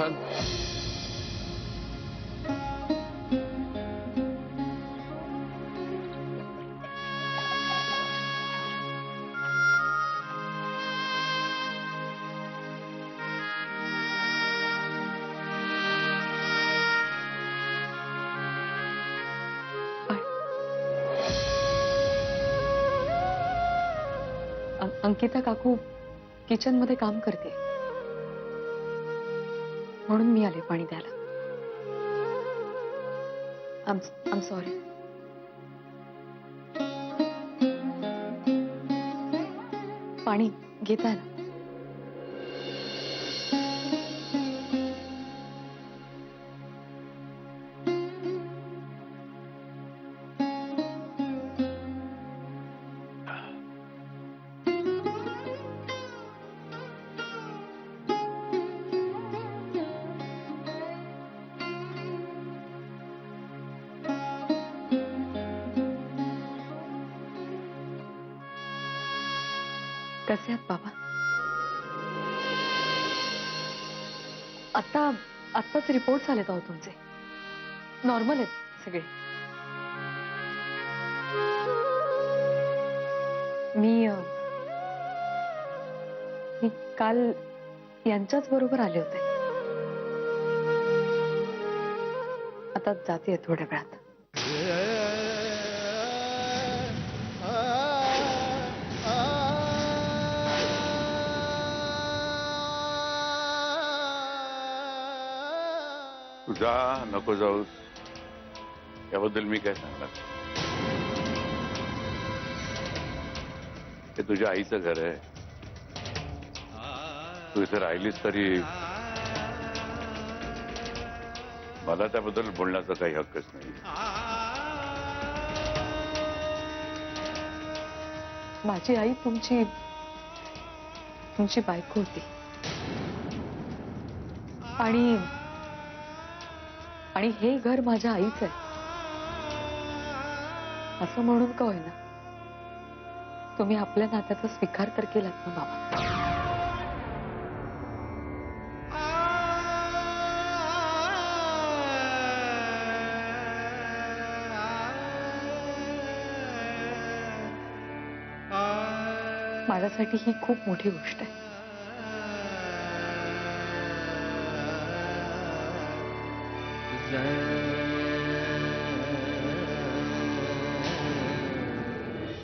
छान. अंकिता काकू किचन मध्ये काम करते म्हणून मी आले पाणी द्यायला. आम सॉरी. पाणी घेताय ना? कसे आहात बाबा? आत्ताच रिपोर्ट्स आलेत अहो तुमचे. नॉर्मल आहेत सगळे. मी काल यांच्याच बरोबर आले होते. आता जाते थोड्या वेळात. तू जा, नको जाऊस याबद्दल मी काय सांगणार. हे तुझ्या आईचं घर आहे. तू इथे राहिलीस तरी मला त्याबद्दल बोलण्याचा काही हक्कच नाही. माझी आई तुमची बायको होती आणि हे घर माझ्या आईचं आहे असं म्हणून का होईना तुम्ही आपल्या नात्याचा स्वीकार तर केलात ना बाबा. माझ्यासाठी ही खूप मोठी गोष्ट आहे. जय